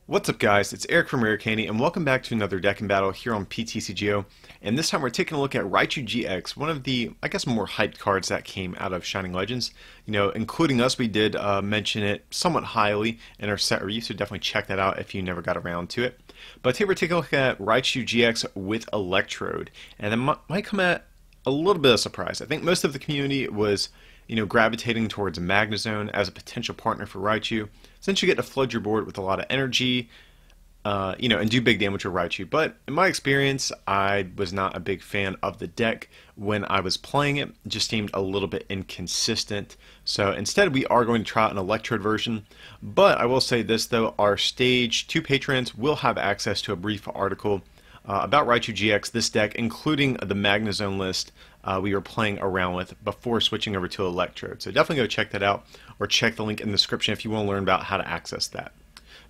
What's up guys, it's Eric from Rare Candy and welcome back to another deck and battle here on PTCGO. And this time we're taking a look at Raichu GX, one of the, I guess, more hyped cards that came out of Shining Legends. You know, including us, we did mention it somewhat highly in our set review, so definitely check that out if you never got around to it. But here we're taking a look at Raichu GX with Electrode, and it might come at a little bit of surprise. I think most of the community was gravitating towards Magnezone as a potential partner for Raichu, since you get to flood your board with a lot of energy, and do big damage with Raichu. But in my experience, I was not a big fan of the deck when I was playing it. It just seemed a little bit inconsistent. So instead, we are going to try out an Electrode version. But I will say this, though, our Stage 2 patrons will have access to a brief article about Raichu GX, this deck, including the Magnezone list we were playing around with before switching over to Electrode. So definitely go check that out, or check the link in the description if you want to learn about how to access that.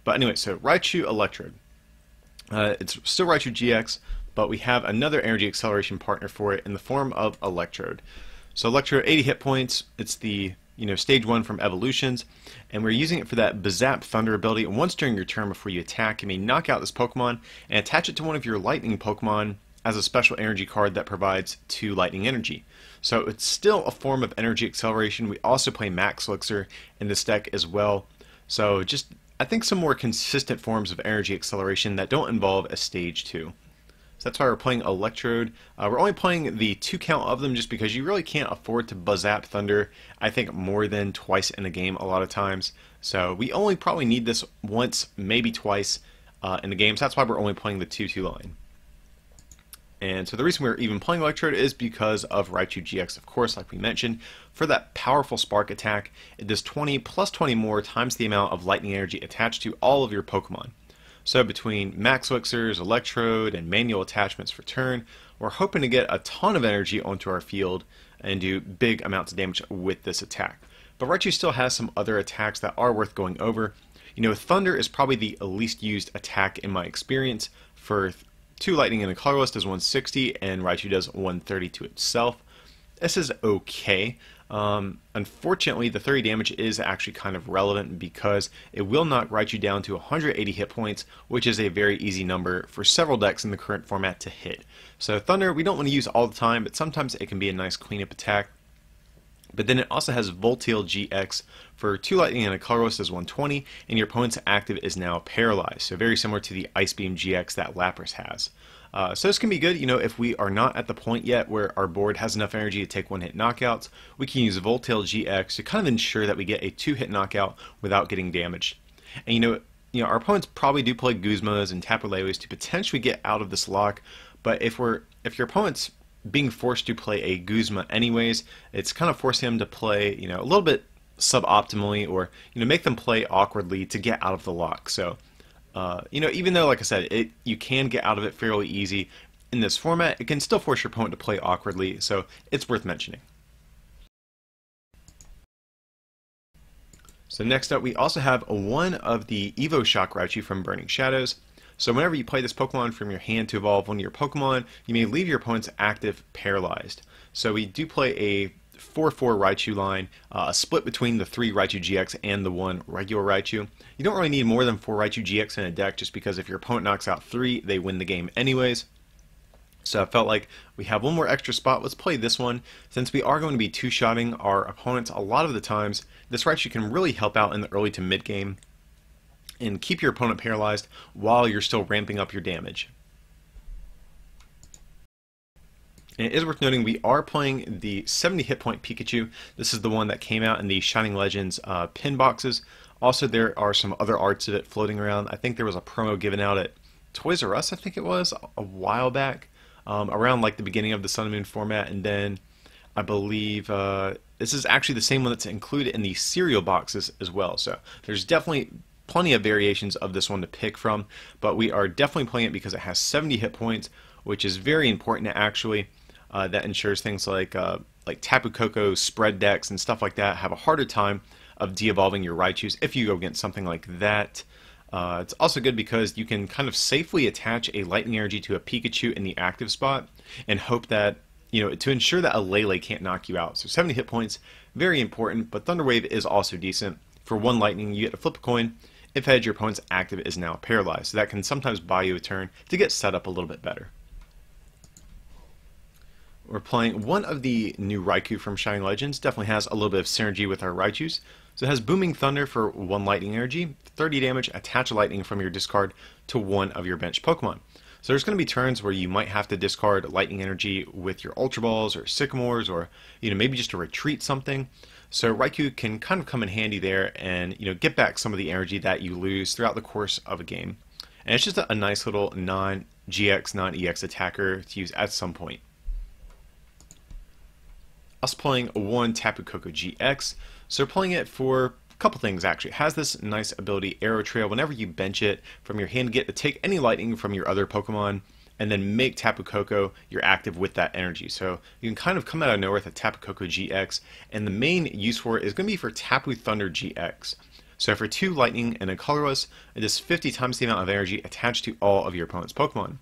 But anyway, so Raichu Electrode. It's still Raichu GX, but we have another energy acceleration partner for it in the form of Electrode. So Electrode, 80 hit points. It's the stage 1 from Evolutions, and we're using it for that Bazap Thunder ability. And once during your turn before you attack, you may knock out this Pokemon and attach it to one of your Lightning Pokemon as a special energy card that provides 2 Lightning Energy. So it's still a form of energy acceleration. We also play Max Elixir in this deck as well. So just, I think, some more consistent forms of energy acceleration that don't involve a stage 2. So that's why we're playing Electrode. We're only playing the 2 count of them just because you really can't afford to Bazap Thunder, I think, more than twice in a game a lot of times. So we only probably need this once, maybe twice in the game. So that's why we're only playing the 2/2 line. And so the reason we're even playing Electrode is because of Raichu GX, of course, like we mentioned. For that powerful spark attack, it does 20 plus 20 more times the amount of lightning energy attached to all of your Pokemon. So between Max Elixirs, Electrode, and manual attachments for turn, we're hoping to get a ton of energy onto our field and do big amounts of damage with this attack. But Raichu still has some other attacks that are worth going over. Thunder is probably the least used attack in my experience. For 2 lightning and a colorless does 160, and Raichu does 130 to itself. This is okay. Unfortunately, the 30 damage is actually kind of relevant because it will knock Raichu down to 180 hit points, which is a very easy number for several decks in the current format to hit. So Thunder, we don't want to use all the time, but sometimes it can be a nice cleanup attack. But then it also has Voltail GX for 2 lightning and a colorless does 120, and your opponent's active is now paralyzed. So very similar to the Ice Beam GX that Lapras has. So this can be good, if we are not at the point yet where our board has enough energy to take 1-hit knockouts. We can use Voltail GX to kind of ensure that we get a 2-hit knockout without getting damaged. And our opponents probably do play Guzmas and Tapu Lele's to potentially get out of this lock. But if your opponent's being forced to play a Guzma anyways, it's kind of forcing them to play a little bit suboptimally, or make them play awkwardly to get out of the lock. So even though, like I said, you can get out of it fairly easy in this format, it can still force your opponent to play awkwardly, so it's worth mentioning. So next up, we also have one of the Evo Shock Raichu from Burning Shadows. So whenever you play this Pokemon from your hand to evolve one of your Pokemon, you may leave your opponent's active paralyzed. So we do play a 4/4 Raichu line, a split between the 3 Raichu GX and the 1 regular Raichu. You don't really need more than 4 Raichu GX in a deck, just because if your opponent knocks out 3, they win the game anyways. So I felt like we have one more extra spot. Let's play this one. Since we are going to be 2-shotting our opponents a lot of the times, this Raichu can really help out in the early to mid game and keep your opponent paralyzed while you're still ramping up your damage. And it is worth noting we are playing the 70 hit point Pikachu. This is the one that came out in the Shining Legends pin boxes. Also, there are some other arts of it floating around. I think there was a promo given out at Toys R Us, I think it was, a while back, around like the beginning of the Sun and Moon format. And then I believe this is actually the same one that's included in the cereal boxes as well. So there's definitely plenty of variations of this one to pick from, but we are definitely playing it because it has 70 hit points, which is very important actually. That ensures things like Tapu Koko spread decks and stuff like that have a harder time of de-evolving your Raichus if you go against something like that. It's also good because you can kind of safely attach a lightning energy to a Pikachu in the active spot and hope that, to ensure that a Lele can't knock you out. So 70 hit points, very important, but Thunder Wave is also decent. For 1 lightning, you get to flip a coin. If hedge, your opponent's active is now paralyzed, so that can sometimes buy you a turn to get set up a little bit better. We're playing one of the new Raikou from Shining Legends. Definitely has a little bit of synergy with our Raichus. So it has Booming Thunder for 1 lightning energy, 30 damage, attach lightning from your discard to one of your bench Pokemon. So there's going to be turns where you might have to discard lightning energy with your Ultra Balls or Sycamores, or maybe just to retreat something. So Raikou can kind of come in handy there and get back some of the energy that you lose throughout the course of a game. And it's just a nice little non-GX, non-EX attacker to use at some point. Us playing one Tapu Koko GX, so we're playing it for a couple things actually. It has this nice ability Arrow Trail. Whenever you bench it from your hand, get to take any lightning from your other Pokemon and then make Tapu Koko your active with that energy. So you can kind of come out of nowhere with a Tapu Koko GX, and the main use for it is going to be for Tapu Thunder GX. So for 2 lightning and a colorless, it is 50 times the amount of energy attached to all of your opponent's Pokemon.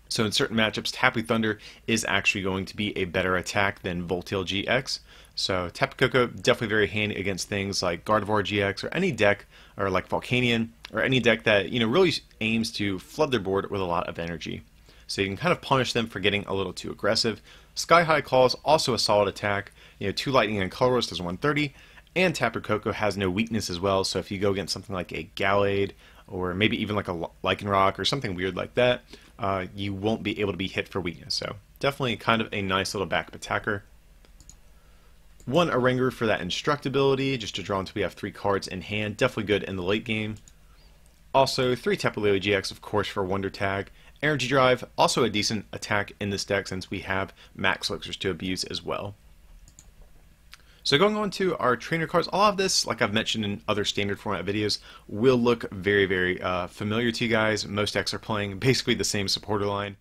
So in certain matchups, Tapu Thunder is actually going to be a better attack than Voltail GX. So Tapu Koko definitely very handy against things like Gardevoir GX or any deck, or like Volcanion, or any deck that really aims to flood their board with a lot of energy. So you can kind of punish them for getting a little too aggressive. Sky High Claw is also a solid attack. 2 lightning and colorless does 130, and Tapu Koko has no weakness as well. So if you go against something like a Gallade, or maybe even like a Lycanroc or something weird like that, you won't be able to be hit for weakness. So definitely kind of a nice little backup attacker. 1 Oranguru for that instructability, just to draw until we have 3 cards in hand. Definitely good in the late game. Also 3 Tapu Lele GX, of course, for Wonder Tag. Energy Drive, also a decent attack in this deck since we have Max Elixirs to abuse as well. So going on to our trainer cards, all of this, like I've mentioned in other standard format videos, will look very, very familiar to you guys. Most decks are playing basically the same supporter line,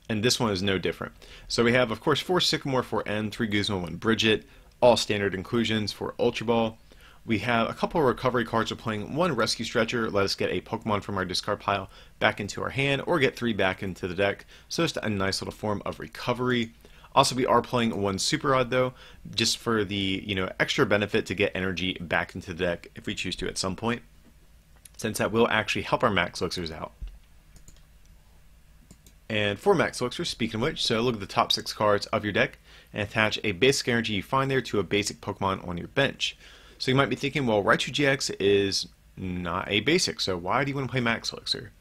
and this one is no different. So we have, of course, 4 Sycamore, 4 N, 3 Guzma, 1 Bridget, all standard inclusions for Ultra Ball. We have a couple of recovery cards. We're playing 1 Rescue Stretcher, let us get a Pokemon from our discard pile back into our hand, or get 3 back into the deck. So just a nice little form of recovery. Also, we are playing 1 Super Rod though, just for the extra benefit to get energy back into the deck if we choose to at some point, since that will actually help our Max Elixirs out. And for Max Elixirs, speaking of which, so look at the top 6 cards of your deck and attach a basic energy you find there to a basic Pokemon on your bench. So you might be thinking, well, Raichu GX is not a basic, so why do you want to play Max Elixir?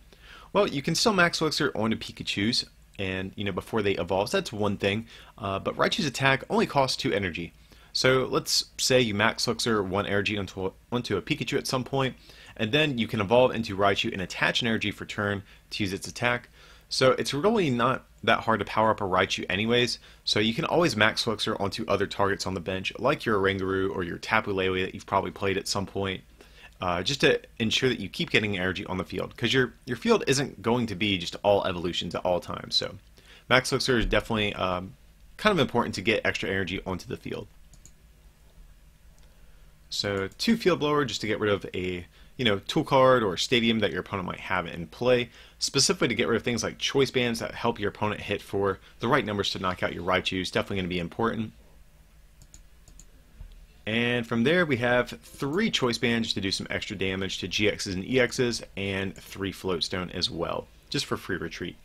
Well, you can still Max Elixir onto Pikachus, and before they evolve, so that's one thing. But Raichu's attack only costs 2 energy. So let's say you Max Elixir 1 energy onto a Pikachu at some point, and then you can evolve into Raichu and attach an energy for turn to use its attack. So it's really not that hard to power up a Raichu anyways, so you can always Max Elixir onto other targets on the bench, like your Oranguru or your Tapu Lele that you've probably played at some point, just to ensure that you keep getting energy on the field, because your field isn't going to be just all evolutions at all times. So Max Elixir is definitely kind of important to get extra energy onto the field. So 2 Field Blower just to get rid of a tool card or stadium that your opponent might have in play, specifically to get rid of things like choice bands that help your opponent hit for the right numbers to knock out your Raichu. Is definitely going to be important. And from there we have 3 choice bands to do some extra damage to GXs and EXs, and 3 Floatstone as well, just for free retreat.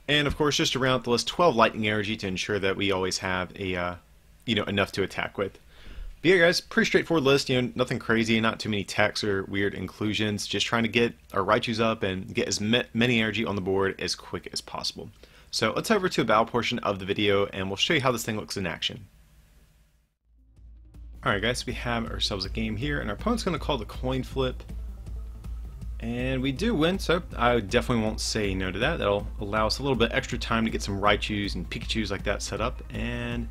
And of course, just to round out the list, 12 lightning energy to ensure that we always have a enough to attack with. But yeah, guys, pretty straightforward list. Nothing crazy, not too many techs or weird inclusions. Just trying to get our Raichus up and get as many energy on the board as quick as possible. So let's head over to a battle portion of the video, and we'll show you how this thing looks in action. Alright guys, we have ourselves a game here, and our opponent's going to call the coin flip. And we do win, so I definitely won't say no to that. That'll allow us a little bit extra time to get some Raichus and Pikachus like that set up. And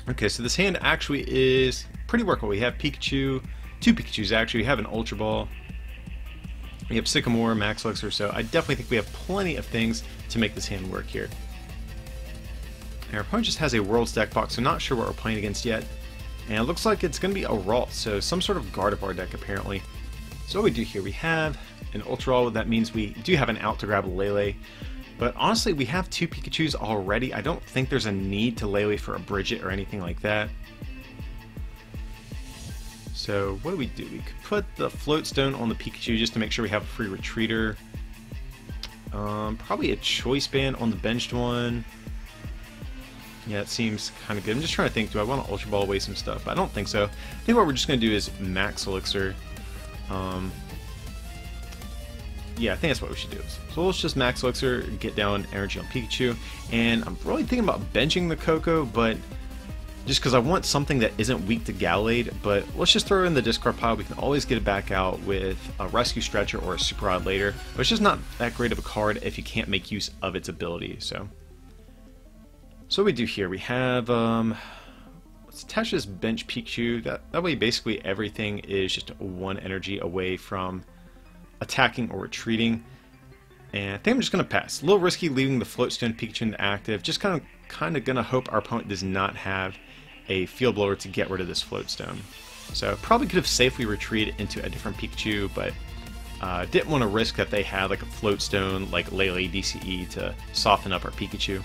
okay, so this hand actually is pretty workable. We have Pikachu, 2 Pikachus actually. We have an Ultra Ball. We have Sycamore, Max Elixir, so I definitely think we have plenty of things to make this hand work here. And our opponent just has a World's deck box, so not sure what we're playing against yet. And it looks like it's going to be a Ralt, so some sort of Gardevoir deck apparently. So what we do here, we have an Ultra Ball. That means we do have an out to grab a Lele. But honestly, we have 2 Pikachus already. I don't think there's a need to Lele for a Bridget or anything like that. So what do? We could put the Float Stone on the Pikachu just to make sure we have a free retreater. Probably a Choice Band on the benched one. Yeah, it seems kind of good. I'm just trying to think, do I want to Ultra Ball away some stuff? But I don't think so. I think what we're just going to do is Max Elixir. Yeah, I think that's what we should do. So let's just Max Elixir, get down energy on Pikachu. And I'm really thinking about benching the Coco, but just because I want something that isn't weak to Gallade. But let's just throw it in the discard pile. We can always get it back out with a Rescue Stretcher or a Super Rod later. But it's just not that great of a card if you can't make use of its ability. So what we do here, we have, let's attach this bench Pikachu. That way basically everything is just 1 energy away from attacking or retreating. And I think I'm just going to pass. A little risky leaving the Float Stone Pikachu into active. Just kind of going to hope our opponent does not have a Field Blower to get rid of this Float Stone. So probably could have safely retreated into a different Pikachu, but didn't want to risk that they had like a Float Stone like Lele DCE to soften up our Pikachu.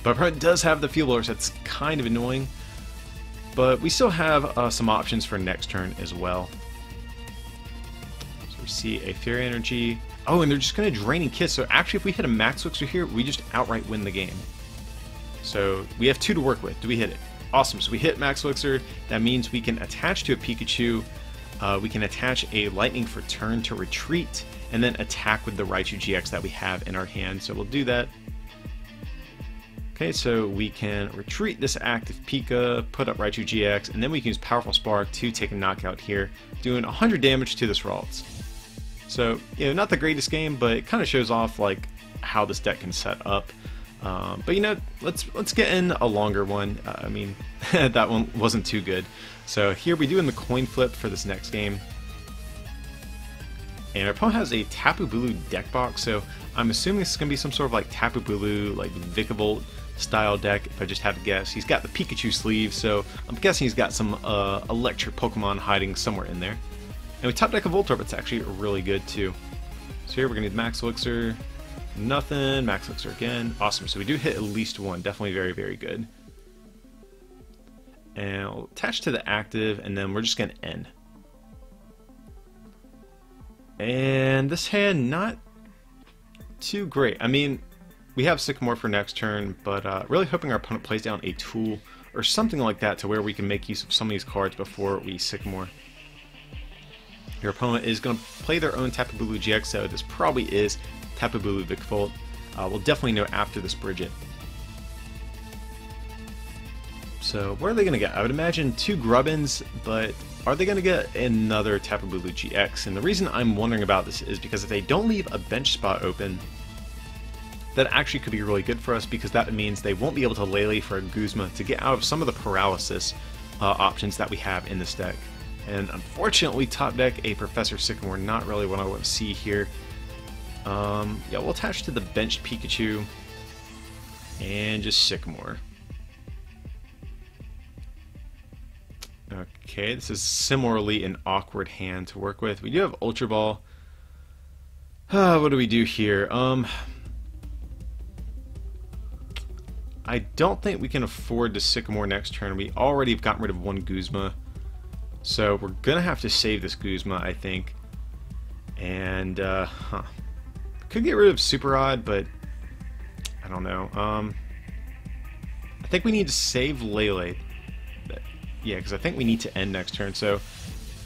But our opponent does have the Field Blower, so that's kind of annoying. But we still have some options for next turn as well. So we see a Fairy Energy. Oh, and they're just going to Draining Kiss. So actually, if we hit a Max Elixir here, we just outright win the game. So we have 2 to work with. Do we hit it? Awesome. So we hit Max Elixir. That means we can attach to a Pikachu. We can attach a Lightning for turn to retreat, and then attack with the Raichu GX that we have in our hand. So we'll do that. Okay, so we can retreat this active Pika, put up Raichu GX, and then we can use Powerful Spark to take a knockout here, doing 100 damage to this Ralts. So, you know, not the greatest game, but it kind of shows off like how this deck can set up. But you know, let's get in a longer one. I mean, that one wasn't too good. So here we do in the coin flip for this next game. And our opponent has a Tapu Bulu deck box, so I'm assuming this is going to be some sort of like Tapu Bulu, like Vikavolt style deck, if I just had to guess. He's got the Pikachu sleeve, so I'm guessing he's got some electric Pokemon hiding somewhere in there. And we top deck a Voltorb, it's actually really good too. So here we're going to need Max Elixir, nothing, Max Elixir again, awesome. So we do hit at least 1, definitely very, very good. And I'll attach to the active, and then we're just going to end. And this hand, not too great. I mean, we have Sycamore for next turn, but really hoping our opponent plays down a Tool or something like that to where we can make use of some of these cards before we Sycamore. Your opponent is going to play their own Tapu Bulu GX, so this probably is Tapu Bulu Vikavolt. We'll definitely know after this Bridget. So what are they going to get? I would imagine 2 Grubbins, but are they going to get another Tapu Bulu GX? And the reason I'm wondering about this is because if they don't leave a bench spot open, that actually could be really good for us, because that means they won't be able to Lele for a Guzma to get out of some of the paralysis options that we have in this deck. And unfortunately, top deck a Professor Sycamore, not really what I want to see here. Yeah, we'll attach to the benched Pikachu and just Sycamore. Okay, this is similarly an awkward hand to work with. We do have Ultra Ball. What do we do here? I don't think we can afford to Sycamore next turn. We already have gotten rid of 1 Guzma. So we're going to have to save this Guzma, I think. And, could get rid of Super Rod, but I don't know. I think we need to save Lele. Yeah, because I think we need to end next turn. So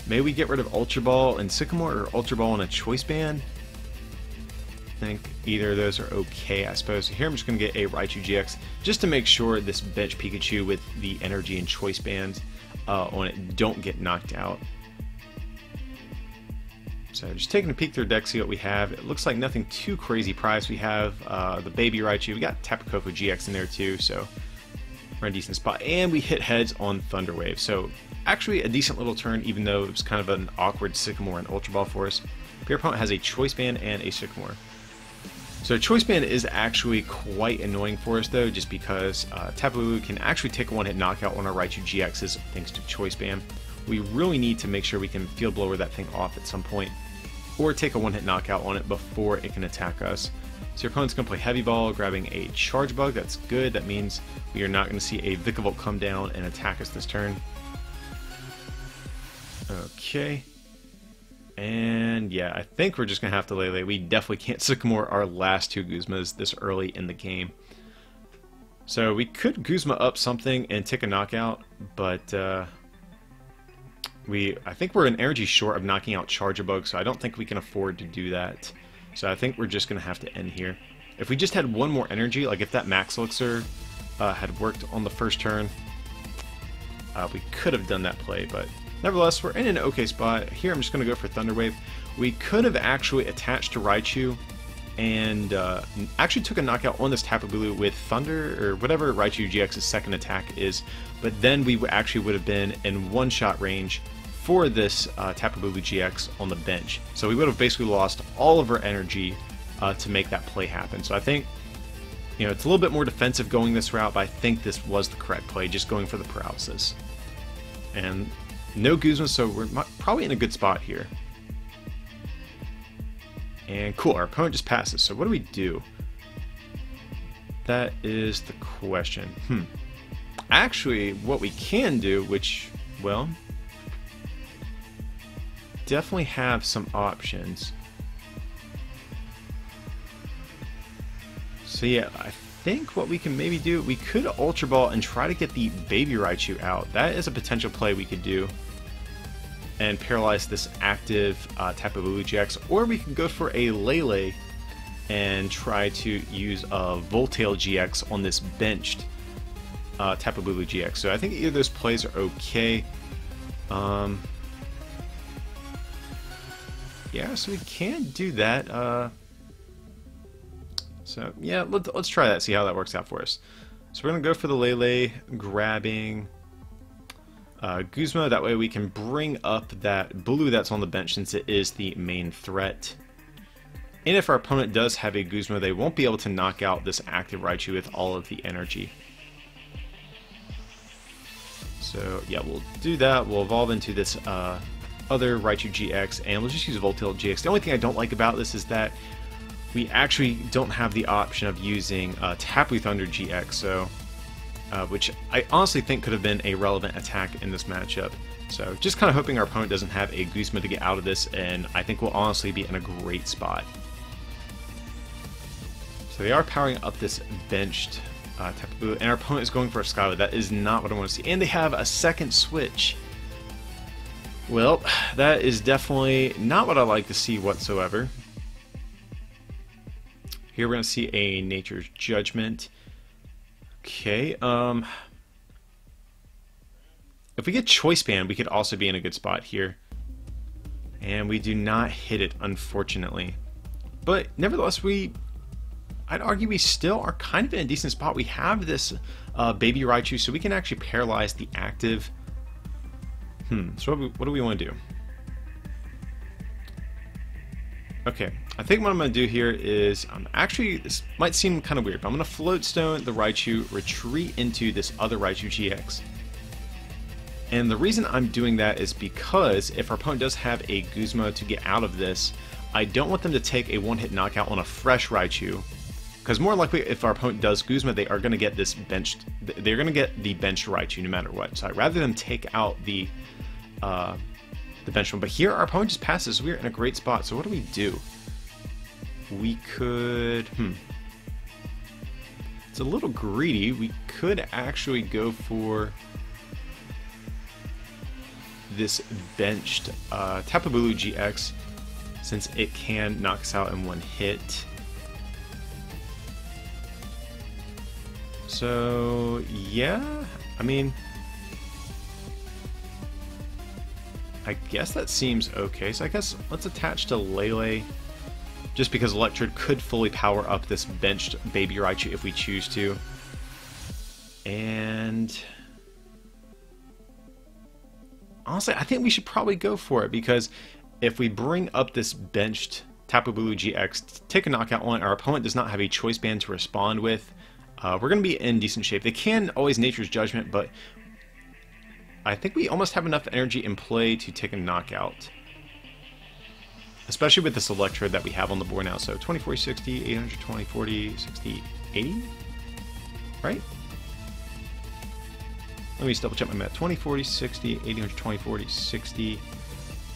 maybe we get rid of Ultra Ball and Sycamore, or Ultra Ball and a Choice Band. I think either of those are okay, I suppose. So here I'm just going to get a Raichu GX just to make sure this bench Pikachu with the Energy and Choice Bands on it don't get knocked out. So just taking a peek through deck, see what we have. It looks like nothing too crazy priced. We have the Baby Raichu. We got Tapu Koko GX in there too, so we're in a decent spot. And we hit heads on Thunder Wave. So actually a decent little turn, even though it was kind of an awkward Sycamore and Ultra Ball for us. Your opponent has a Choice Band and a Sycamore. So Choice Band is actually quite annoying for us though, just because Tapu Bulu can actually take a one-hit knockout on our Raichu GXs thanks to Choice Band. We really need to make sure we can Field Blower that thing off at some point, or take a one-hit knockout on it before it can attack us. So your opponent's going to play Heavy Ball, grabbing a Charge Bug. That's good. That means we are not going to see a Vikavolt come down and attack us this turn. Okay. And yeah, I think we're just going to have to Lele. We definitely can't Sycamore our last two Guzmas this early in the game. So we could Guzma up something and take a knockout, but I think we're an energy short of knocking out Charjabug, so I don't think we can afford to do that. So I think we're just going to have to end here. If we just had one more energy, like if that Max Elixir had worked on the first turn, we could have done that play, but nevertheless, we're in an okay spot. Here, I'm just going to go for Thunder Wave. We could have actually attached to Raichu and actually took a knockout on this Tapu Bulu with Thunder, or whatever Raichu GX's second attack is, but then we actually would have been in one-shot range for this Tapu Bulu GX on the bench. So we would have basically lost all of our energy to make that play happen. So I think, you know, it's a little bit more defensive going this route, but I think this was the correct play, just going for the paralysis. And no Guzma, so we're probably in a good spot here. And cool, our opponent just passes, so what do we do? That is the question. Actually, what we can do, which, well, definitely have some options. So yeah, I think what we can maybe do, we could Ultra Ball and try to get the Baby Raichu out. That is a potential play we could do. And paralyze this active Tapu Bulu GX, or we could go for a Lele and try to use a Voltail GX on this benched Tapu Bulu GX. So I think either of those plays are okay. Yeah, so we can do that. So yeah, let's try that, see how that works out for us. So we're gonna go for the Lele, grabbing Guzma. That way we can bring up that Bulu that's on the bench, since it is the main threat. And if our opponent does have a Guzma, they won't be able to knock out this active Raichu with all of the energy. So yeah, we'll do that. We'll evolve into this other Raichu GX, and we'll just use Voltail GX. The only thing I don't like about this is that we actually don't have the option of using Tapu Thunder GX, so which I honestly think could have been a relevant attack in this matchup. So just kind of hoping our opponent doesn't have a Guzma to get out of this, and I think we'll honestly be in a great spot. So they are powering up this benched Tapu Bulu, and our opponent is going for a Skyla. That is not what I want to see. And they have a second switch. Well, that is definitely not what I like to see whatsoever. Here we're going to see a Nature's Judgment. Okay, if we get Choice Band, we could also be in a good spot here. And we do not hit it, unfortunately. But nevertheless, I'd argue we still are kind of in a decent spot. We have this Baby Raichu, so we can actually paralyze the active. So what do we want to do? Okay, I think what I'm going to do here is, actually, this might seem kind of weird, but I'm going to Float Stone the Raichu, retreat into this other Raichu GX. And the reason I'm doing that is because if our opponent does have a Guzma to get out of this, I don't want them to take a one-hit knockout on a fresh Raichu. Because more likely, if our opponent does Guzma, they are going to get this benched. They're going to get the benched Raichu no matter what. So I'd rather them take out the bench one. But here, our opponent just passes. So we're in a great spot. So what do we do? We could. It's a little greedy. We could actually go for this benched Tapu Bulu GX, since it can knock us out in one hit. So yeah, I mean, I guess that seems okay. So I guess let's attach to Lele, just because Electrode could fully power up this benched Baby Raichu if we choose to. And honestly, I think we should probably go for it, because if we bring up this benched Tapu Bulu GX, take a knockout on it, our opponent does not have a Choice Band to respond with, we're going to be in decent shape. They can always Nature's Judgment, but I think we almost have enough energy in play to take a knockout. Especially with this Electrode that we have on the board now. So 20, 40, 60, 800, 20, 40, 60, 80? Right? Let me just double check my math. 20, 40, 60, 800, 20, 40, 60.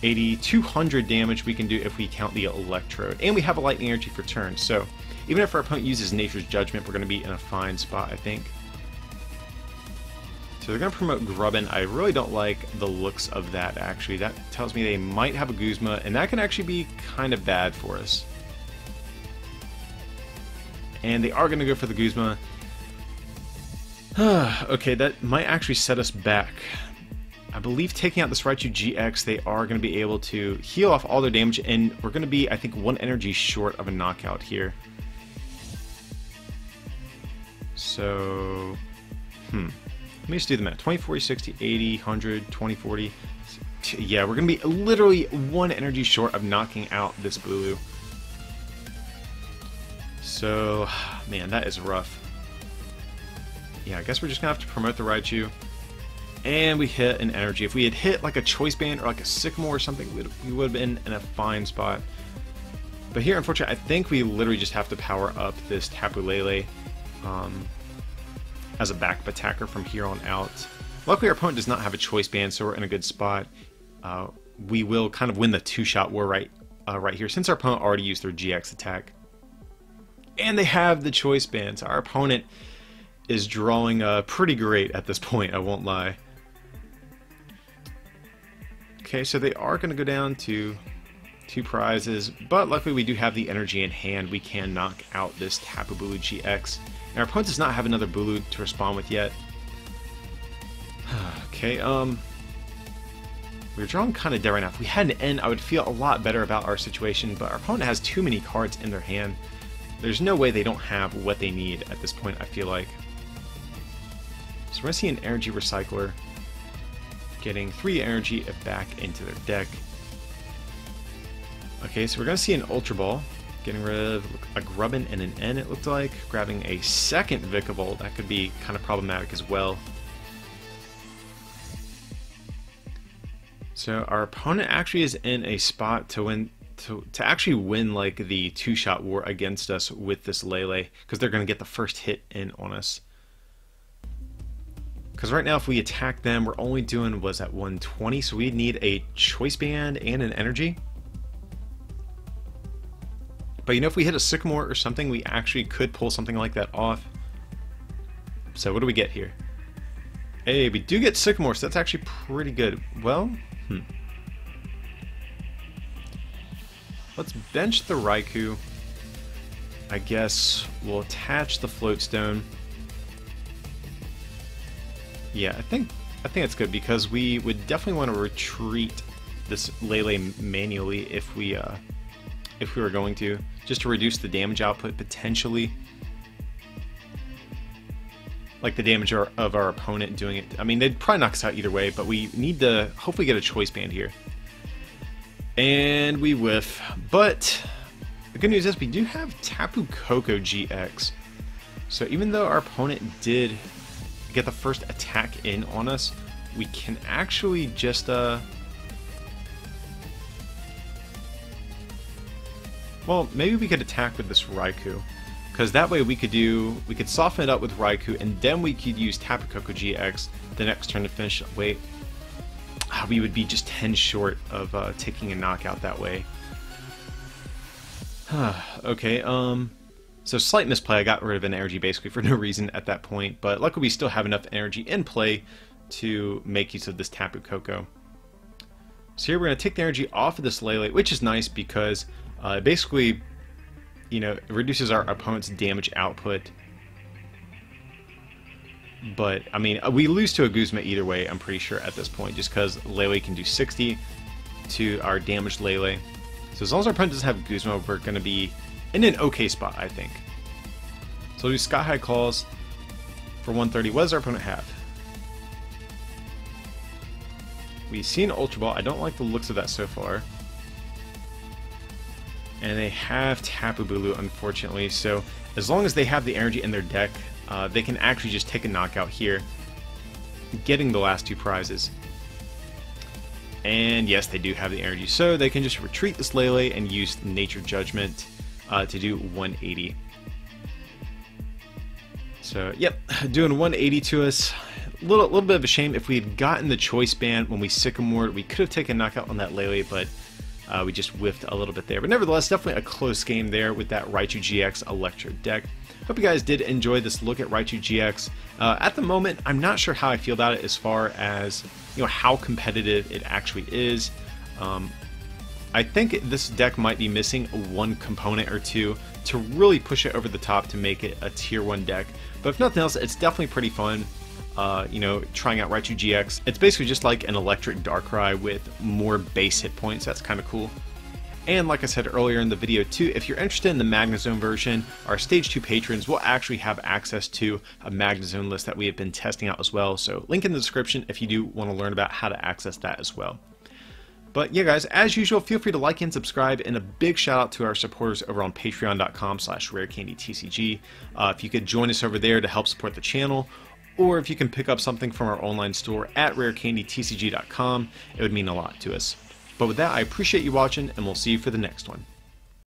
80, 200 damage we can do if we count the Electrode. And we have a lightning energy for turn, so even if our opponent uses Nature's Judgment, we're going to be in a fine spot, I think. So they're going to promote Grubbin. I really don't like the looks of that, actually. That tells me they might have a Guzma, and that can actually be kind of bad for us. And they are going to go for the Guzma. Okay, that might actually set us back. I believe taking out this Raichu GX, they are going to be able to heal off all their damage, and we're going to be, I think, 1 energy short of a knockout here. So, let me just do the math. 20, 40, 60, 80, 100, 20, 40. Yeah, we're going to be literally 1 energy short of knocking out this Bulu. So, man, that is rough. Yeah, I guess we're just going to have to promote the Raichu. And we hit an energy. If we had hit like a Choice Band or like a Sycamore or something, we would have been in a fine spot. But here, unfortunately, I think we literally just have to power up this Tapu Lele as a backup attacker from here on out. Luckily, our opponent does not have a Choice Band, so we're in a good spot. We will kind of win the 2-shot war right here, since our opponent already used their GX attack. And they have the Choice Band, so our opponent is drawing pretty great at this point, I won't lie. Okay, so they are going to go down to 2 prizes, but luckily we do have the energy in hand. We can knock out this Tapu Bulu GX. And our opponent does not have another Bulu to respond with yet. Okay, we're drawing kind of dead right now. If we had an N, I would feel a lot better about our situation, but our opponent has too many cards in their hand. There's no way they don't have what they need at this point, I feel like. So we're going to see an Energy Recycler getting 3 energy back into their deck. Okay, so we're going to see an Ultra Ball getting rid of a Grubbin and an N, it looked like. Grabbing a second Vikavolt, that could be kind of problematic as well. So our opponent actually is in a spot to win, to actually win like the 2-shot war against us with this Lele, because they're going to get the first hit in on us. Because right now if we attack them, we're only doing, was at 120, so we need a Choice Band and an energy. But you know, if we hit a Sycamore or something, we actually could pull something like that off. So what do we get here? Hey, we do get Sycamore, so that's actually pretty good. Well, let's bench the Raikou. I guess we'll attach the Floatstone. Yeah, I think that's good, because we would definitely want to retreat this Lele manually if we were going to, just to reduce the damage output potentially. Like the damage of our opponent doing it. I mean, they'd probably knock us out either way, but we need to hopefully get a Choice Band here. And we whiff. But the good news is we do have Tapu Koko GX. So even though our opponent did get the first attack in on us, we can actually just well, maybe we could attack with this Raikou, because that way we could soften it up with Raikou, and then we could use Tapu Koko GX the next turn to finish. Wait, we would be just 10 short of taking a knockout that way. Okay, so slight misplay. I got rid of an energy basically for no reason at that point, but luckily we still have enough energy in play to make use of this Tapu Koko. So here we're going to take the energy off of this Lele, which is nice because basically, you know, it reduces our opponent's damage output. But, I mean, we lose to a Guzma either way, I'm pretty sure, at this point, just because Lele can do 60 to our damaged Lele. So as long as our opponent doesn't have Guzma, we're going to be in an okay spot, I think. So we'll do Sky High Calls for 130. What does our opponent have? We see an Ultra Ball. I don't like the looks of that so far. And they have Tapu Bulu, unfortunately. So as long as they have the energy in their deck, they can actually just take a knockout here, getting the last 2 prizes. And yes, they do have the energy, so they can just retreat this Lele and use Nature Judgment to do 180. So, yep, doing 180 to us. little bit of a shame. If we had gotten the choice band when we Sycamored, we could have taken knockout on that Lele, but we just whiffed a little bit there. But nevertheless, definitely a close game there with that Raichu GX Electrode deck. Hope you guys did enjoy this look at Raichu GX. At the moment, I'm not sure how I feel about it as far as how competitive it actually is. I think this deck might be missing one component or two to really push it over the top to make it a tier 1 deck. But if nothing else, it's definitely pretty fun. Trying out Raichu GX. It's basically just like an electric Darkrai with more base hit points. That's kind of cool. And like I said earlier in the video too, if you're interested in the Magnezone version, our Stage 2 patrons will actually have access to a Magnezone list that we have been testing out as well. So link in the description if you do want to learn about how to access that as well. But yeah guys, as usual, feel free to like and subscribe, and a big shout out to our supporters over on patreon.com/rarecandytcg. If you could join us over there to help support the channel, or if you can pick up something from our online store at rarecandytcg.com, it would mean a lot to us. But with that, I appreciate you watching, and we'll see you for the next one.